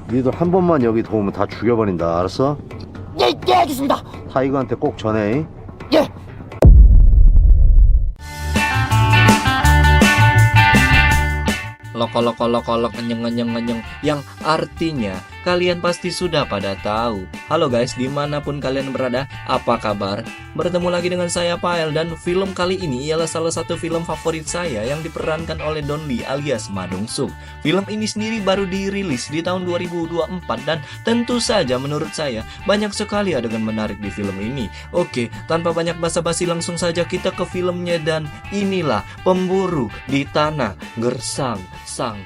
니들 한 번만 여기 도우면 다 죽여버린다. 알았어? 예, 예, 알겠습니다. 타이거한테 꼭 전해. 예. Kolok ngenyeng yang artinya kalian pasti sudah pada tahu. Halo guys, dimanapun kalian berada, apa kabar? Bertemu lagi dengan saya Pael, dan film kali ini ialah salah satu film favorit saya yang diperankan oleh Don Lee alias Ma Dong-suk. Film ini sendiri baru dirilis di tahun 2024 dan tentu saja menurut saya banyak sekali adegan menarik di film ini. Oke, tanpa banyak basa-basi langsung saja kita ke filmnya, dan inilah Pemburu di Tanah Gersang. Sang.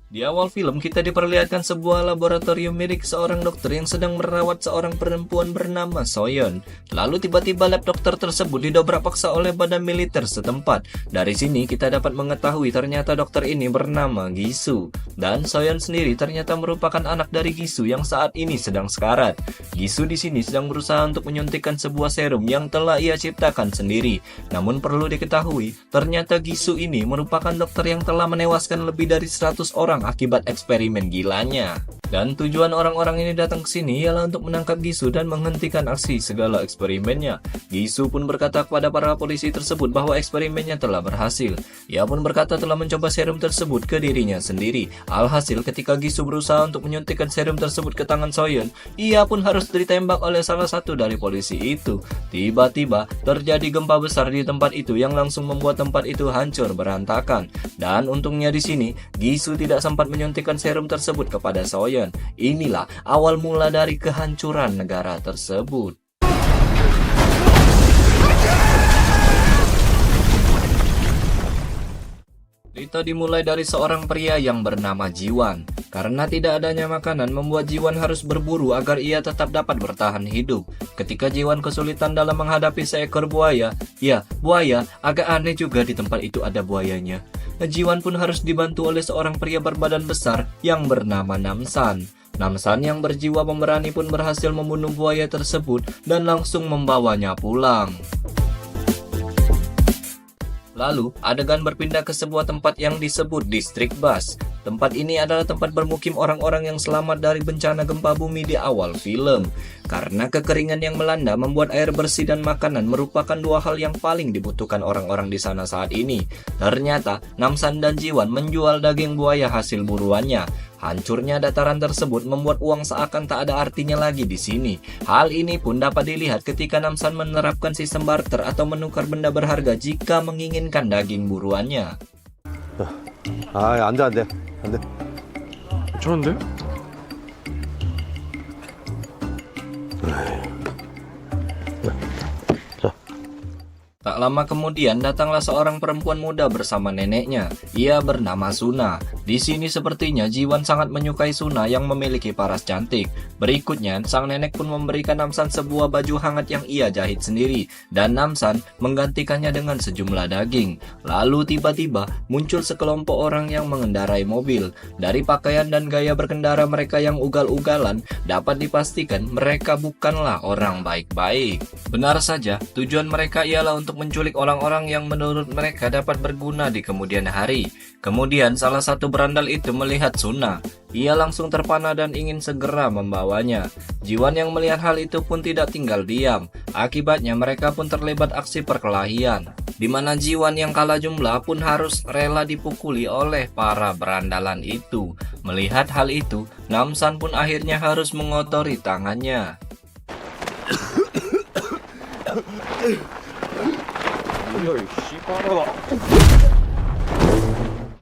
Di awal film kita diperlihatkan sebuah laboratorium milik seorang dokter yang sedang merawat seorang perempuan bernama Soyeon. Lalu tiba-tiba lab dokter tersebut didobrak paksa oleh badan militer setempat. Dari sini kita dapat mengetahui ternyata dokter ini bernama Gisu. Dan Soyeon sendiri ternyata merupakan anak dari Gisu yang saat ini sedang sekarat. Gisu di sini sedang berusaha untuk menyuntikkan sebuah serum yang telah ia ciptakan sendiri. Namun perlu diketahui, ternyata Gisu ini merupakan dokter yang telah menewaskan lebih dari 100 orang akibat eksperimen gilanya. Dan tujuan orang-orang ini datang ke sini ialah untuk menangkap Gisu dan menghentikan aksi segala eksperimennya. Gisu pun berkata kepada para polisi tersebut bahwa eksperimennya telah berhasil. Ia pun berkata telah mencoba serum tersebut ke dirinya sendiri. Alhasil ketika Gisu berusaha untuk menyuntikkan serum tersebut ke tangan Soyeon, ia pun harus ditembak oleh salah satu dari polisi itu. Tiba-tiba terjadi gempa besar di tempat itu yang langsung membuat tempat itu hancur berantakan. Dan untungnya di sini Gisu tidak sempat menyuntikkan serum tersebut kepada Soyeon. Inilah awal mula dari kehancuran negara tersebut. Cerita dimulai dari seorang pria yang bernama Jiwan. Karena tidak adanya makanan membuat Jiwan harus berburu agar ia tetap dapat bertahan hidup. Ketika Jiwan kesulitan dalam menghadapi seekor buaya, ya buaya, agak aneh juga di tempat itu ada buayanya. Jiwan pun harus dibantu oleh seorang pria berbadan besar yang bernama Namsan. Namsan yang berjiwa pemberani pun berhasil membunuh buaya tersebut dan langsung membawanya pulang. Lalu, adegan berpindah ke sebuah tempat yang disebut distrik Bas. Tempat ini adalah tempat bermukim orang-orang yang selamat dari bencana gempa bumi di awal film. Karena kekeringan yang melanda membuat air bersih dan makanan merupakan dua hal yang paling dibutuhkan orang-orang di sana saat ini. Ternyata, Namsan dan Jiwan menjual daging buaya hasil buruannya. Hancurnya dataran tersebut membuat uang seakan tak ada artinya lagi di sini. Hal ini pun dapat dilihat ketika Namsan menerapkan sistem barter atau menukar benda berharga jika menginginkan daging buruannya. 안 돼, 안 돼. 안 돼. 괜찮은데? Tak lama kemudian datanglah seorang perempuan muda bersama neneknya. Ia bernama Suna. Di sini sepertinya Jiwan sangat menyukai Suna yang memiliki paras cantik. Berikutnya, sang nenek pun memberikan Namsan sebuah baju hangat yang ia jahit sendiri, dan Namsan menggantikannya dengan sejumlah daging. Lalu tiba-tiba muncul sekelompok orang yang mengendarai mobil. Dari pakaian dan gaya berkendara mereka yang ugal-ugalan, dapat dipastikan mereka bukanlah orang baik-baik. Benar saja, tujuan mereka ialah untuk menculik orang-orang yang menurut mereka dapat berguna di kemudian hari. Kemudian salah satu berandal itu melihat Suna. Ia langsung terpana dan ingin segera membawanya. Jiwan yang melihat hal itu pun tidak tinggal diam. Akibatnya mereka pun terlibat aksi perkelahian, di mana Jiwan yang kalah jumlah pun harus rela dipukuli oleh para berandalan itu. Melihat hal itu, Namsan pun akhirnya harus mengotori tangannya.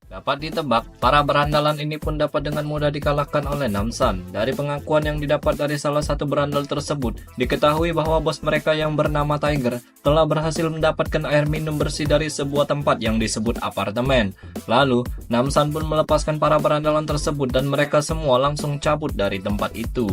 Dapat ditebak, para berandalan ini pun dapat dengan mudah dikalahkan oleh Namsan. Dari pengakuan yang didapat dari salah satu berandal tersebut, diketahui bahwa bos mereka yang bernama Tiger telah berhasil mendapatkan air minum bersih dari sebuah tempat yang disebut apartemen. Lalu, Namsan pun melepaskan para berandalan tersebut dan mereka semua langsung cabut dari tempat itu.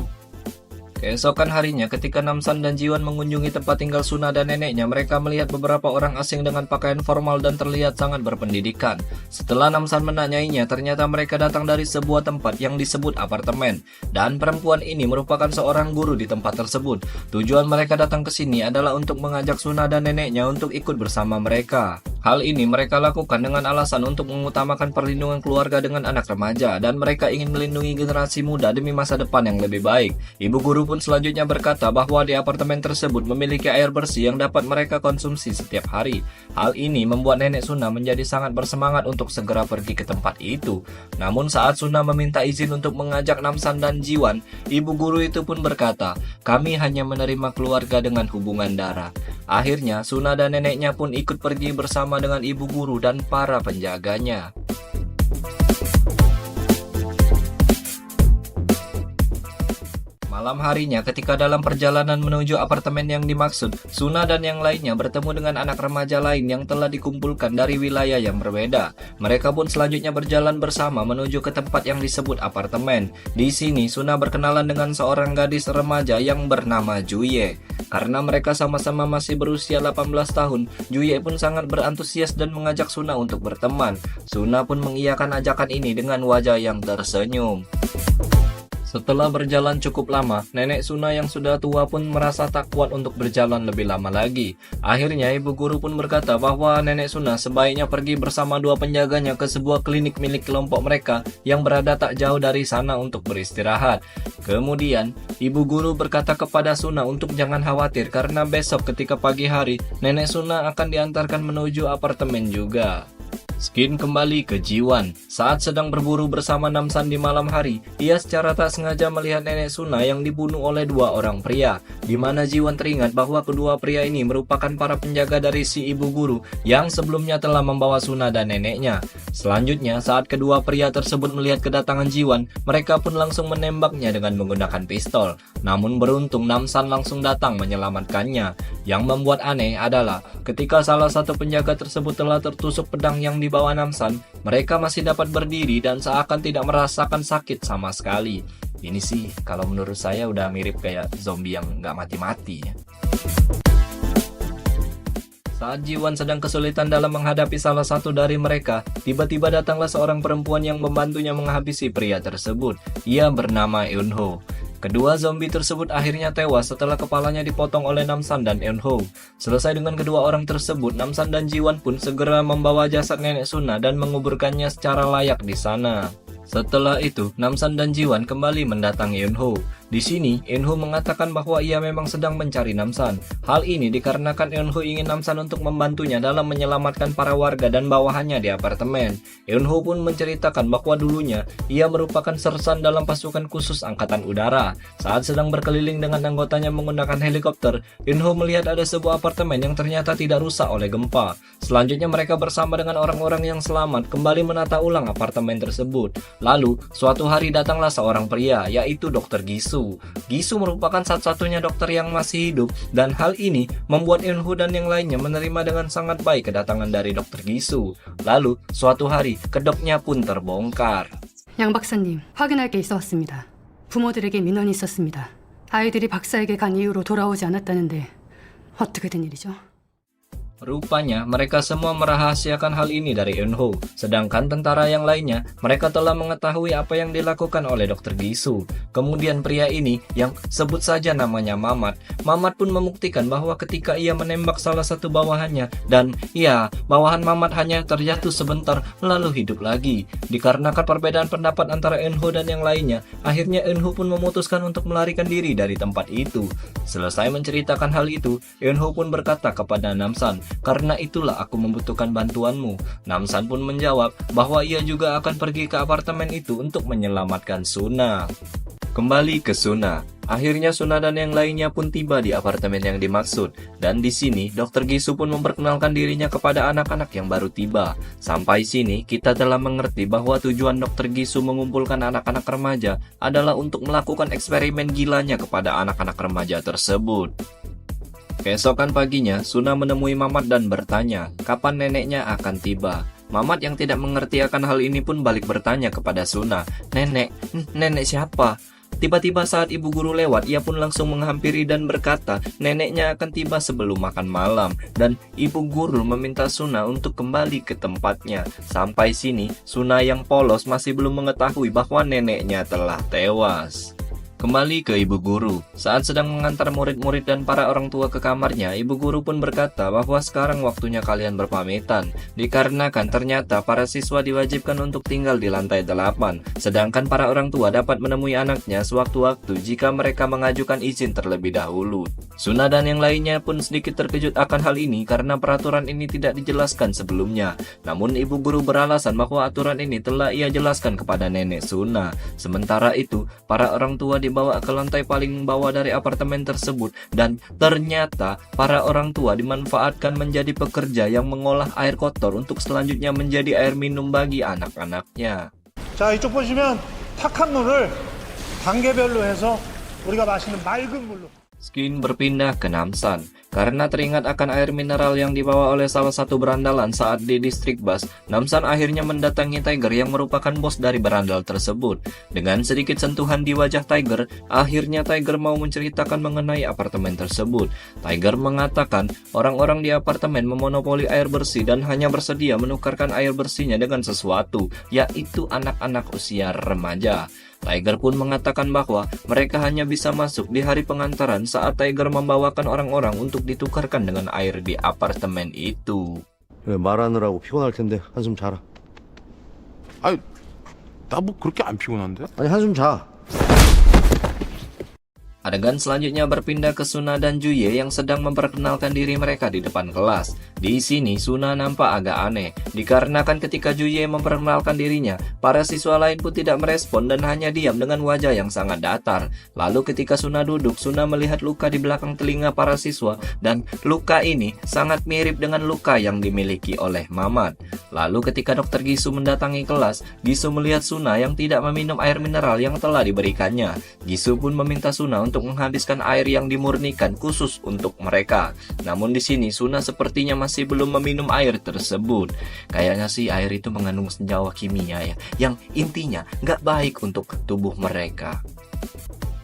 Keesokan harinya ketika Namsan dan Jiwan mengunjungi tempat tinggal Suna dan neneknya, mereka melihat beberapa orang asing dengan pakaian formal dan terlihat sangat berpendidikan. Setelah Namsan menanyainya, ternyata mereka datang dari sebuah tempat yang disebut apartemen. Dan perempuan ini merupakan seorang guru di tempat tersebut. Tujuan mereka datang ke sini adalah untuk mengajak Suna dan neneknya untuk ikut bersama mereka. Hal ini mereka lakukan dengan alasan untuk mengutamakan perlindungan keluarga dengan anak remaja dan mereka ingin melindungi generasi muda demi masa depan yang lebih baik. Ibu guru pun selanjutnya berkata bahwa di apartemen tersebut memiliki air bersih yang dapat mereka konsumsi setiap hari. Hal ini membuat nenek Suna menjadi sangat bersemangat untuk segera pergi ke tempat itu. Namun saat Suna meminta izin untuk mengajak Namsan dan Jiwan, ibu guru itu pun berkata, "Kami hanya menerima keluarga dengan hubungan darah." Akhirnya Suna dan neneknya pun ikut pergi bersama dengan ibu guru dan para penjaganya. Malam harinya ketika dalam perjalanan menuju apartemen yang dimaksud, Suna dan yang lainnya bertemu dengan anak remaja lain yang telah dikumpulkan dari wilayah yang berbeda. Mereka pun selanjutnya berjalan bersama menuju ke tempat yang disebut apartemen. Di sini Suna berkenalan dengan seorang gadis remaja yang bernama Juye. Karena mereka sama-sama masih berusia 18 tahun, Juye pun sangat berantusias dan mengajak Suna untuk berteman. Suna pun mengiyakan ajakan ini dengan wajah yang tersenyum. Setelah berjalan cukup lama, nenek Suna yang sudah tua pun merasa tak kuat untuk berjalan lebih lama lagi. Akhirnya ibu guru pun berkata bahwa nenek Suna sebaiknya pergi bersama dua penjaganya ke sebuah klinik milik kelompok mereka yang berada tak jauh dari sana untuk beristirahat. Kemudian, ibu guru berkata kepada Suna untuk jangan khawatir karena besok ketika pagi hari, nenek Suna akan diantarkan menuju apartemen juga. Skin kembali ke Jiwan. Saat sedang berburu bersama Namsan di malam hari, ia secara tak sengaja melihat nenek Suna yang dibunuh oleh dua orang pria, di mana Jiwan teringat bahwa kedua pria ini merupakan para penjaga dari si ibu guru yang sebelumnya telah membawa Suna dan neneknya. Selanjutnya, saat kedua pria tersebut melihat kedatangan Jiwan, mereka pun langsung menembaknya dengan menggunakan pistol. Namun beruntung Namsan langsung datang menyelamatkannya. Yang membuat aneh adalah ketika salah satu penjaga tersebut telah tertusuk pedang yang dibawa Namsan, mereka masih dapat berdiri dan seakan tidak merasakan sakit sama sekali. Ini sih kalau menurut saya udah mirip kayak zombie yang nggak mati-mati ya. Saat Jiwan sedang kesulitan dalam menghadapi salah satu dari mereka, tiba-tiba datanglah seorang perempuan yang membantunya menghabisi pria tersebut. Ia bernama Eunho. Kedua zombie tersebut akhirnya tewas setelah kepalanya dipotong oleh Namsan dan Eunho. Selesai dengan kedua orang tersebut, Namsan dan Jiwan pun segera membawa jasad nenek Suna dan menguburkannya secara layak di sana. Setelah itu, Namsan dan Jiwan kembali mendatangi Eunho. Di sini, Eunho mengatakan bahwa ia memang sedang mencari Namsan. Hal ini dikarenakan Eunho ingin Namsan untuk membantunya dalam menyelamatkan para warga dan bawahannya di apartemen. Eunho pun menceritakan bahwa dulunya ia merupakan sersan dalam pasukan khusus angkatan udara. Saat sedang berkeliling dengan anggotanya menggunakan helikopter, Eunho melihat ada sebuah apartemen yang ternyata tidak rusak oleh gempa. Selanjutnya mereka bersama dengan orang-orang yang selamat kembali menata ulang apartemen tersebut. Lalu, suatu hari datanglah seorang pria, yaitu Dr. Gisu. Gisu merupakan satu-satunya dokter yang masih hidup dan hal ini membuat Eunho dan yang lainnya menerima dengan sangat baik kedatangan dari Dr. Gisu. Lalu, suatu hari, kedoknya pun terbongkar. 양 박사님, 확인할 게 있어 왔습니다. 부모들에게 민원이 있었습니다. 아이들이 박사에게 간 이후로 돌아오지 않았다는데 어떻게 된 일이죠? Rupanya mereka semua merahasiakan hal ini dari Eunho, sedangkan tentara yang lainnya mereka telah mengetahui apa yang dilakukan oleh Dr. Gisu. Kemudian pria ini yang sebut saja namanya Mamat pun membuktikan bahwa ketika ia menembak salah satu bawahannya dan ya, bawahan Mamat hanya terjatuh sebentar lalu hidup lagi. Dikarenakan perbedaan pendapat antara Eunho dan yang lainnya, akhirnya Eunho pun memutuskan untuk melarikan diri dari tempat itu. Selesai menceritakan hal itu, Eunho pun berkata kepada Namsan, "Karena itulah aku membutuhkan bantuanmu." Namsan pun menjawab bahwa ia juga akan pergi ke apartemen itu untuk menyelamatkan Suna. Kembali ke Suna. Akhirnya Suna dan yang lainnya pun tiba di apartemen yang dimaksud. Dan di sini, Dr. Gisu pun memperkenalkan dirinya kepada anak-anak yang baru tiba. Sampai sini, kita telah mengerti bahwa tujuan Dr. Gisu mengumpulkan anak-anak remaja adalah untuk melakukan eksperimen gilanya kepada anak-anak remaja tersebut. Keesokan paginya, Suna menemui Mamat dan bertanya, kapan neneknya akan tiba. Mamat yang tidak mengerti akan hal ini pun balik bertanya kepada Suna, Nenek siapa?" Tiba-tiba saat ibu guru lewat, ia pun langsung menghampiri dan berkata neneknya akan tiba sebelum makan malam. Dan ibu guru meminta Suna untuk kembali ke tempatnya. Sampai sini, Suna yang polos masih belum mengetahui bahwa neneknya telah tewas. Kembali ke ibu guru. Saat sedang mengantar murid-murid dan para orang tua ke kamarnya, ibu guru pun berkata bahwa sekarang waktunya kalian berpamitan. Dikarenakan ternyata para siswa diwajibkan untuk tinggal di lantai 8. Sedangkan para orang tua dapat menemui anaknya sewaktu-waktu jika mereka mengajukan izin terlebih dahulu. Suna dan yang lainnya pun sedikit terkejut akan hal ini karena peraturan ini tidak dijelaskan sebelumnya. Namun ibu guru beralasan bahwa aturan ini telah ia jelaskan kepada nenek Suna. Sementara itu, para orang tua dibawa ke lantai paling bawah dari apartemen tersebut dan ternyata para orang tua dimanfaatkan menjadi pekerja yang mengolah air kotor untuk selanjutnya menjadi air minum bagi anak-anaknya. 자, 이쪽 보시면 탁한 물을 단계별로 해서 우리가 마시는 맑은 물로. Skin berpindah ke Namsan. Karena teringat akan air mineral yang dibawa oleh salah satu berandalan saat di distrik Bas, Namsan akhirnya mendatangi Tiger yang merupakan bos dari berandal tersebut. Dengan sedikit sentuhan di wajah Tiger, akhirnya Tiger mau menceritakan mengenai apartemen tersebut. Tiger mengatakan orang-orang di apartemen memonopoli air bersih dan hanya bersedia menukarkan air bersihnya dengan sesuatu, yaitu anak-anak usia remaja. Tiger pun mengatakan bahwa mereka hanya bisa masuk di hari pengantaran saat Tiger membawakan orang-orang untuk ditukarkan dengan air di apartemen itu. 말하느라고 피곤할 텐데 한숨 자라. 아니, 나 뭐 그렇게 안 피곤한데? 아니 한숨 자. Adegan selanjutnya berpindah ke Suna dan Juye yang sedang memperkenalkan diri mereka di depan kelas. Di sini Suna nampak agak aneh, dikarenakan ketika Juye memperkenalkan dirinya, para siswa lain pun tidak merespon dan hanya diam dengan wajah yang sangat datar. Lalu ketika Suna duduk, Suna melihat luka di belakang telinga para siswa dan luka ini sangat mirip dengan luka yang dimiliki oleh Mamat. Lalu ketika Dr. Gisu mendatangi kelas, Gisu melihat Suna yang tidak meminum air mineral yang telah diberikannya. Gisu pun meminta Suna untuk menghabiskan air yang dimurnikan khusus untuk mereka. Namun di sini Suna sepertinya masih belum meminum air tersebut. Kayaknya sih air itu mengandung senyawa kimia ya, yang intinya nggak baik untuk tubuh mereka.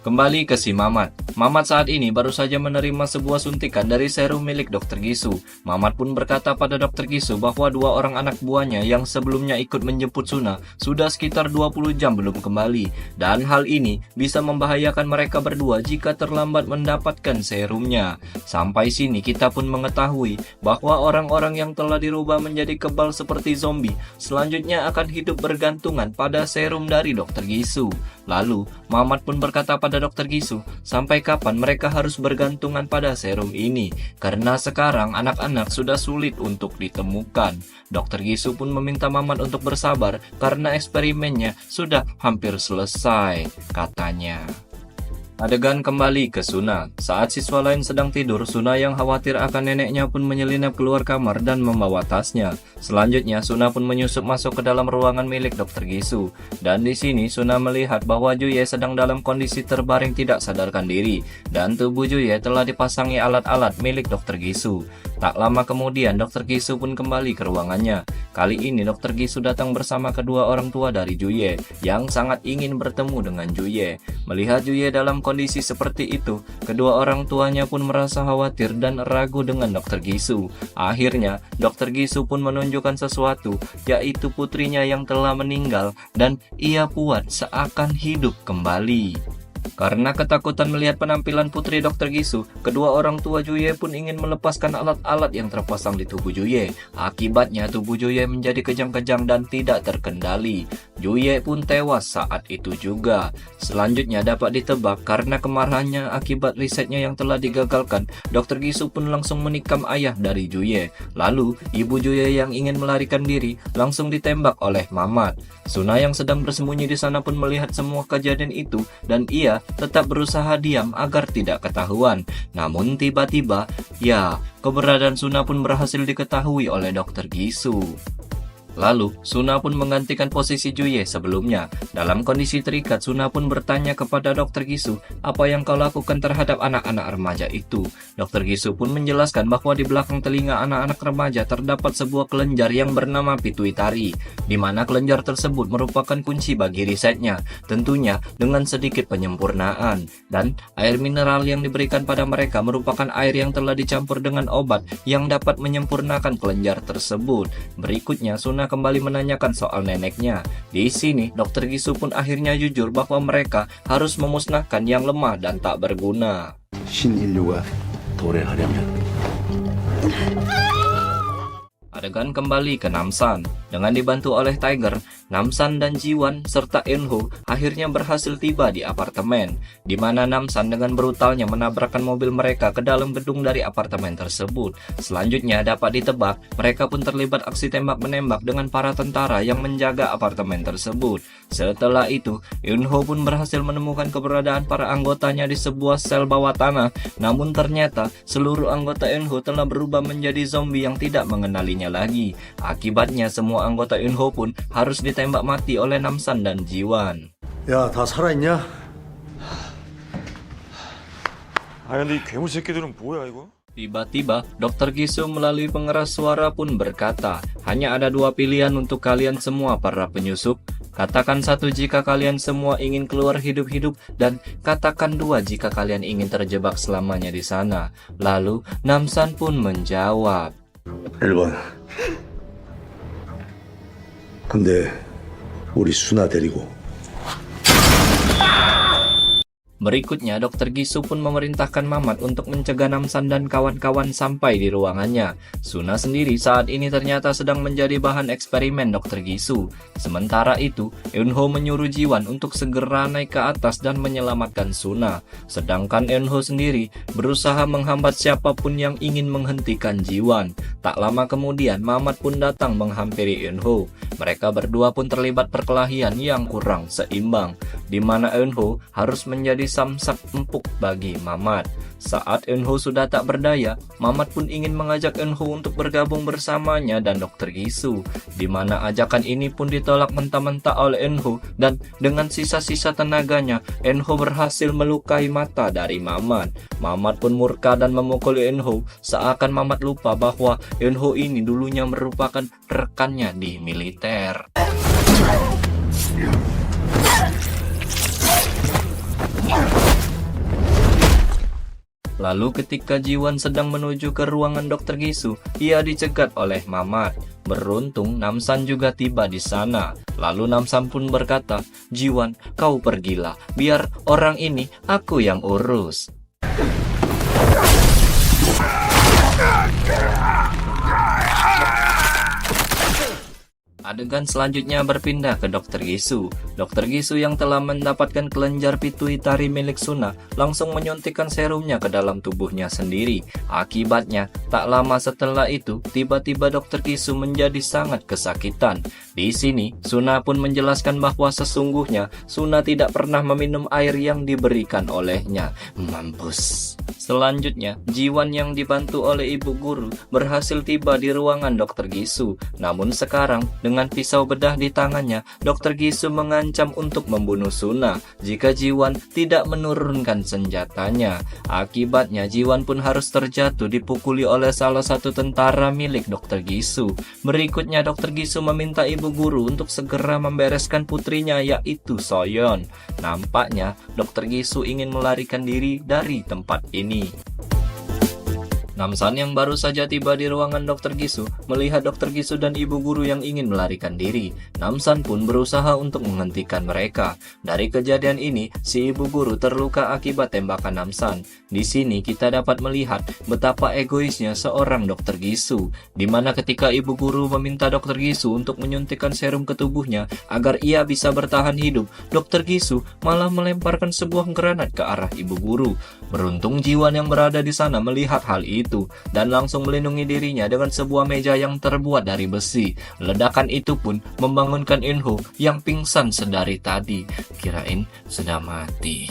Kembali ke si Mamat. Mamat saat ini baru saja menerima sebuah suntikan dari serum milik Dr. Gisu. Mamat pun berkata pada Dr. Gisu bahwa dua orang anak buahnya yang sebelumnya ikut menjemput Suna sudah sekitar 20 jam belum kembali. Dan hal ini bisa membahayakan mereka berdua jika terlambat mendapatkan serumnya. Sampai sini kita pun mengetahui bahwa orang-orang yang telah dirubah menjadi kebal seperti zombie selanjutnya akan hidup bergantungan pada serum dari Dr. Gisu. Lalu, Mamat pun berkata pada Dr. Gisu, sampai kapan mereka harus bergantungan pada serum ini? Karena sekarang anak-anak sudah sulit untuk ditemukan. Dr. Gisu pun meminta Mamat untuk bersabar karena eksperimennya sudah hampir selesai, katanya. Adegan kembali ke Suna. Saat siswa lain sedang tidur, Suna yang khawatir akan neneknya pun menyelinap keluar kamar dan membawa tasnya. Selanjutnya, Suna pun menyusup masuk ke dalam ruangan milik Dr. Gisu. Dan di sini, Suna melihat bahwa Juye sedang dalam kondisi terbaring tidak sadarkan diri. Dan tubuh Juye telah dipasangi alat-alat milik Dr. Gisu. Tak lama kemudian, Dr. Gisu pun kembali ke ruangannya. Kali ini, Dr. Gisu datang bersama kedua orang tua dari Juye, yang sangat ingin bertemu dengan Juye. Melihat Juye dalam kondisi seperti itu, kedua orang tuanya pun merasa khawatir dan ragu dengan Dr. Gisu. Akhirnya, Dr. Gisu pun menunjukkan sesuatu, yaitu putrinya yang telah meninggal dan ia buat seakan hidup kembali. Karena ketakutan melihat penampilan putri Dr. Gisu, kedua orang tua Juye pun ingin melepaskan alat-alat yang terpasang di tubuh Juye. Akibatnya tubuh Juye menjadi kejang-kejang dan tidak terkendali. Juye pun tewas saat itu juga. Selanjutnya dapat ditebak karena kemarahannya akibat risetnya yang telah digagalkan, Dr. Gisu pun langsung menikam ayah dari Juye. Lalu, ibu Juye yang ingin melarikan diri langsung ditembak oleh Mamat. Suna yang sedang bersembunyi di sana pun melihat semua kejadian itu dan ia tetap berusaha diam agar tidak ketahuan. Namun tiba-tiba, keberadaan Suna pun berhasil diketahui oleh Dr. Gisu. Lalu, Suna pun menggantikan posisi Juye sebelumnya. Dalam kondisi terikat, Suna pun bertanya kepada Dr. Gisu, apa yang kau lakukan terhadap anak-anak remaja itu? Dr. Gisu pun menjelaskan bahwa di belakang telinga anak-anak remaja terdapat sebuah kelenjar yang bernama pituitari, di mana kelenjar tersebut merupakan kunci bagi risetnya, tentunya dengan sedikit penyempurnaan. Dan air mineral yang diberikan pada mereka merupakan air yang telah dicampur dengan obat yang dapat menyempurnakan kelenjar tersebut. Berikutnya, Suna Suna kembali menanyakan soal neneknya. Di sini, Dr. Gisu pun akhirnya jujur bahwa mereka harus memusnahkan yang lemah dan tak berguna. 신인류가 도래하려면 Adegan kembali ke Namsan. Dengan dibantu oleh Tiger, Namsan dan Jiwan serta Eunho akhirnya berhasil tiba di apartemen, di mana Namsan dengan brutalnya menabrakkan mobil mereka ke dalam gedung dari apartemen tersebut. Selanjutnya dapat ditebak, mereka pun terlibat aksi tembak-menembak dengan para tentara yang menjaga apartemen tersebut. Setelah itu, Eunho pun berhasil menemukan keberadaan para anggotanya di sebuah sel bawah tanah. Namun ternyata seluruh anggota Eunho telah berubah menjadi zombie yang tidak mengenalinya lagi. Akibatnya semua anggota Eunho pun harus ditembak mati oleh Namsan dan Jiwan. 야, 다 살아있냐? 아 근데 이 괴물 새끼들은 뭐야 이거? Tiba-tiba, Dr. Gisu melalui pengeras suara pun berkata, hanya ada dua pilihan untuk kalian semua para penyusup. Katakan satu jika kalian semua ingin keluar hidup-hidup, dan katakan dua jika kalian ingin terjebak selamanya di sana. Lalu, Namsan pun menjawab. 1번. 근데 우리 수나 데리고 Berikutnya, Dr. Gisu pun memerintahkan Mamat untuk mencegah Namsan dan kawan-kawan sampai di ruangannya. Suna sendiri saat ini ternyata sedang menjadi bahan eksperimen Dr. Gisu. Sementara itu, Eunho menyuruh Jiwan untuk segera naik ke atas dan menyelamatkan Suna. Sedangkan Eunho sendiri berusaha menghambat siapapun yang ingin menghentikan Jiwan. Tak lama kemudian, Mamat pun datang menghampiri Eunho. Mereka berdua pun terlibat perkelahian yang kurang seimbang, di mana Eunho harus menjadi samsak empuk bagi Mamat. Saat Eunho sudah tak berdaya, Mamat pun ingin mengajak Eunho untuk bergabung bersamanya dan Dr. Gisu, di mana ajakan ini pun ditolak mentah-mentah oleh Eunho, dan dengan sisa-sisa tenaganya, Eunho berhasil melukai mata dari Mamat. Mamat pun murka dan memukul Eunho, seakan Mamat lupa bahwa Eunho ini dulunya merupakan rekannya di militer. Lalu ketika Jiwan sedang menuju ke ruangan Dr. Gisu, ia dicegat oleh Mamat. Beruntung Namsan juga tiba di sana. Lalu Namsan pun berkata, "Jiwan, kau pergilah, biar orang ini aku yang urus." Adegan selanjutnya berpindah ke Dr. Gisu. Dr. Gisu yang telah mendapatkan kelenjar pituitari milik Suna langsung menyuntikkan serumnya ke dalam tubuhnya sendiri. Akibatnya, tak lama setelah itu, tiba-tiba Dr. Gisu menjadi sangat kesakitan. Di sini, Suna pun menjelaskan bahwa sesungguhnya Suna tidak pernah meminum air yang diberikan olehnya. Mampus. Selanjutnya, Jiwan yang dibantu oleh ibu guru berhasil tiba di ruangan Dr. Gisu. Namun sekarang, dengan pisau bedah di tangannya, Dr. Gisu mengancam untuk membunuh Suna jika Jiwan tidak menurunkan senjatanya. Akibatnya, Jiwan pun harus terjatuh dipukuli oleh salah satu tentara milik Dr. Gisu. Berikutnya, Dr. Gisu meminta ibu guru untuk segera membereskan putrinya, yaitu Soyeon. Nampaknya, Dr. Gisu ingin melarikan diri dari tempat ini. Namsan yang baru saja tiba di ruangan Dr. Gisu melihat Dr. Gisu dan ibu guru yang ingin melarikan diri. Namsan pun berusaha untuk menghentikan mereka. Dari kejadian ini, si ibu guru terluka akibat tembakan Namsan. Di sini kita dapat melihat betapa egoisnya seorang Dr. Gisu, di mana ketika ibu guru meminta Dr. Gisu untuk menyuntikkan serum ke tubuhnya agar ia bisa bertahan hidup, Dr. Gisu malah melemparkan sebuah granat ke arah ibu guru. Beruntung Jiwan yang berada di sana melihat hal itu dan langsung melindungi dirinya dengan sebuah meja yang terbuat dari besi. Ledakan itu pun membangunkan Eunho yang pingsan sedari tadi. Kirain sudah mati.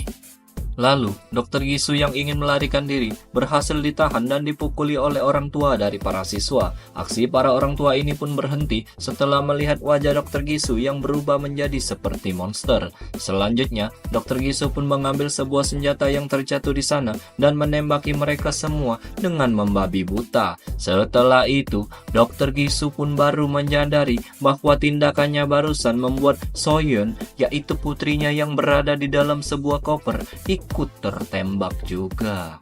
Lalu, Dr. Gisu yang ingin melarikan diri berhasil ditahan dan dipukuli oleh orang tua dari para siswa. Aksi para orang tua ini pun berhenti setelah melihat wajah Dr. Gisu yang berubah menjadi seperti monster. Selanjutnya, Dr. Gisu pun mengambil sebuah senjata yang terjatuh di sana dan menembaki mereka semua dengan membabi buta. Setelah itu, Dr. Gisu pun baru menyadari bahwa tindakannya barusan membuat Soyeon, yaitu putrinya yang berada di dalam sebuah koper, ikut tertembak juga.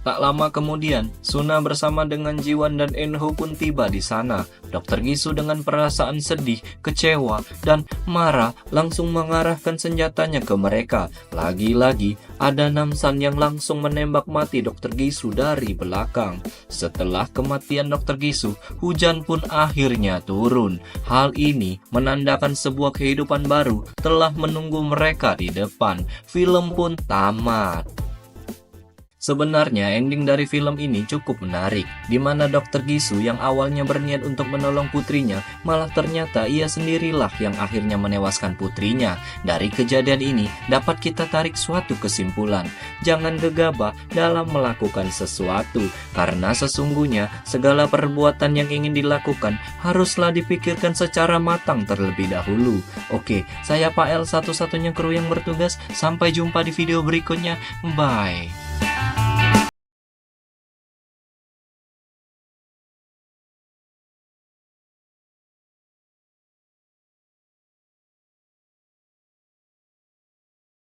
Tak lama kemudian, Suna bersama dengan Jiwan dan Enho pun tiba di sana. Dr. Gisu dengan perasaan sedih, kecewa, dan marah langsung mengarahkan senjatanya ke mereka. Lagi-lagi, ada Namsan yang langsung menembak mati Dr. Gisu dari belakang. Setelah kematian Dr. Gisu, hujan pun akhirnya turun. Hal ini menandakan sebuah kehidupan baru telah menunggu mereka di depan. Film pun tamat. Sebenarnya ending dari film ini cukup menarik, di mana Dr. Gisu yang awalnya berniat untuk menolong putrinya, malah ternyata ia sendirilah yang akhirnya menewaskan putrinya. Dari kejadian ini dapat kita tarik suatu kesimpulan, jangan gegabah dalam melakukan sesuatu, karena sesungguhnya segala perbuatan yang ingin dilakukan haruslah dipikirkan secara matang terlebih dahulu. Oke, saya Pak El, satu-satunya kru yang bertugas. Sampai jumpa di video berikutnya. Bye.